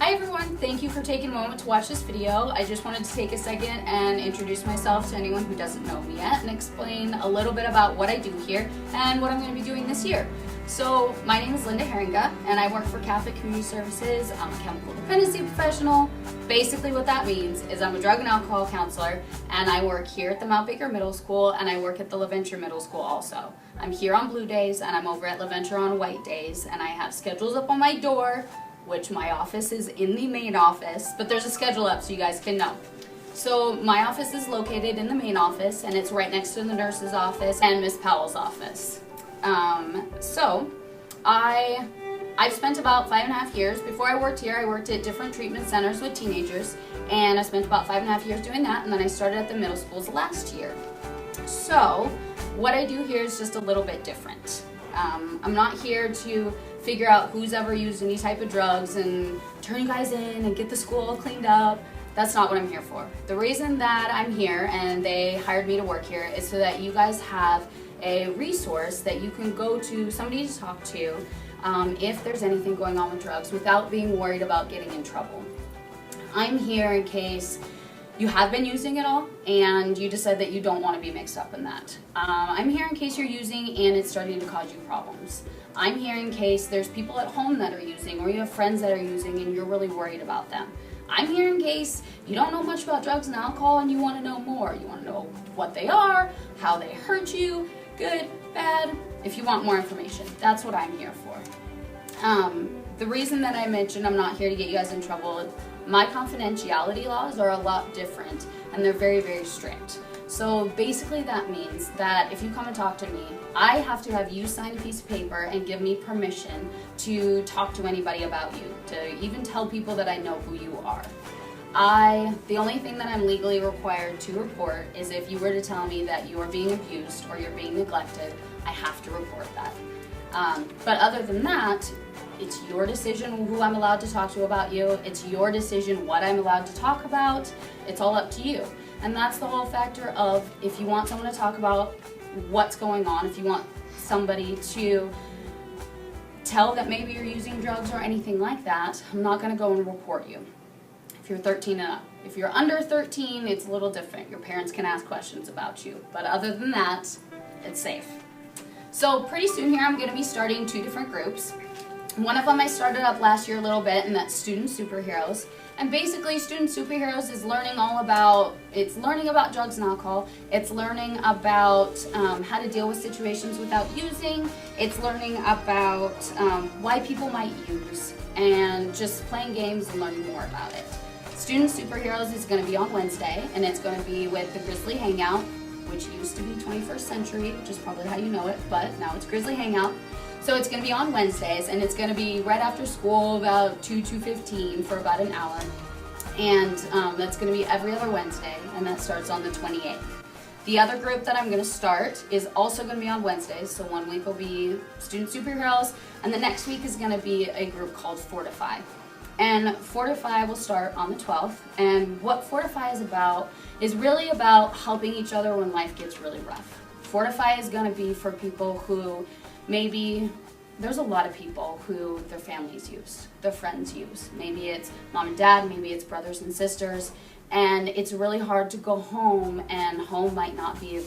Hi everyone, thank you for taking a moment to watch this video. I just wanted to take a second and introduce myself to anyone who doesn't know me yet and explain a little bit about what I do here and what I'm going to be doing this year. So my name is Heeringa and I work for Catholic Community Services. I'm a chemical dependency professional. Basically what that means is I'm a drug and alcohol counselor and I work here at the Mount Baker Middle School and I work at the LaVenture Middle School also. I'm here on blue days and I'm over at LaVenture on white days, and I have schedules up on my door, which my office is in the main office, but there's a schedule up so you guys can know. So my office is located in the main office and it's right next to the nurse's office and Miss Powell's office. I've spent about 5.5 years. Before I worked here, I worked at different treatment centers with teenagers, and I spent about 5.5 years doing that, and then I started at the middle schools last year. So what I do here is just a little bit different. I'm not here to figure out who's ever used any type of drugs and turn you guys in and get the school all cleaned up. That's not what I'm here for. The reason that I'm here and they hired me to work here is so that you guys have a resource that you can go to, somebody to talk to, if there's anything going on with drugs without being worried about getting in trouble. I'm here in case you have been using it all and you decide that you don't want to be mixed up in that. I'm here in case you're using and it's starting to cause you problems. I'm here in case there's people at home that are using, or you have friends that are using and you're really worried about them. I'm here in case you don't know much about drugs and alcohol and you want to know more. You want to know what they are, how they hurt you, good, bad, if you want more information. That's what I'm here for. The reason that I mentioned I'm not here to get you guys in trouble, my confidentiality laws are a lot different and they're very, very strict. So basically that means that if you come and talk to me, I have to have you sign a piece of paper and give me permission to talk to anybody about you, to even tell people that I know who you are. The only thing that I'm legally required to report is if you were to tell me that you are being abused or you're being neglected, I have to report that. But other than that, it's your decision who I'm allowed to talk to about you. It's your decision what I'm allowed to talk about. It's all up to you. And that's the whole factor of, if you want someone to talk about what's going on, if you want somebody to tell that maybe you're using drugs or anything like that, I'm not going to go and report you. If you're 13 and up. If you're under 13, it's a little different. Your parents can ask questions about you. But other than that, it's safe. So pretty soon here I'm going to be starting 2 different groups. One of them I started up last year a little bit, and that's Student Superheroes. And basically Student Superheroes is learning about drugs and alcohol. It's learning about how to deal with situations without using. It's learning about why people might use, and just playing games and learning more about it. Student Superheroes is going to be on Wednesday, and it's going to be with the Grizzly Hangout, which used to be 21st Century, which is probably how you know it, but now it's Grizzly Hangout. So it's going to be on Wednesdays, and it's going to be right after school, about 2:15 for about an hour. And that's going to be every other Wednesday, and that starts on the 28th. The other group that I'm going to start is also going to be on Wednesdays, so one week will be Student Superheroes, and the next week is going to be a group called Fortify. And Fortify will start on the 12th, and what Fortify is about is really about helping each other when life gets really rough. Fortify is going to be for people who maybe, there's a lot of people who their families use, their friends use. Maybe it's mom and dad, maybe it's brothers and sisters, and it's really hard to go home, and home might not be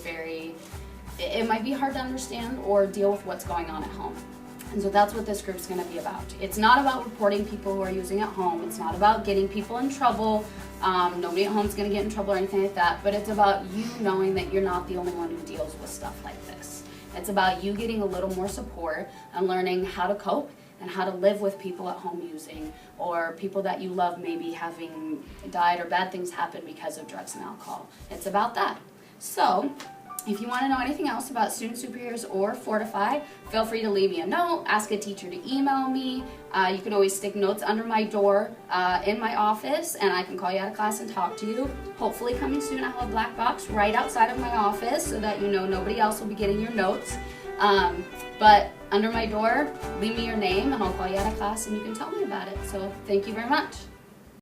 it might be hard to understand or deal with what's going on at home. And so that's what this group's going to be about. It's not about reporting people who are using at home. It's not about getting people in trouble. Nobody at home is going to get in trouble or anything like that, but it's about you knowing that you're not the only one who deals with stuff like this. It's about you getting a little more support and learning how to cope and how to live with people at home using, or people that you love maybe having died or bad things happen because of drugs and alcohol. It's about that. So if you want to know anything else about Student Superheroes or Fortify, feel free to leave me a note, ask a teacher to email me. You can always stick notes under my door in my office, and I can call you out of class and talk to you. Hopefully coming soon, I have a black box right outside of my office so that you know nobody else will be getting your notes. But under my door, leave me your name and I'll call you out of class and you can tell me about it. So thank you very much.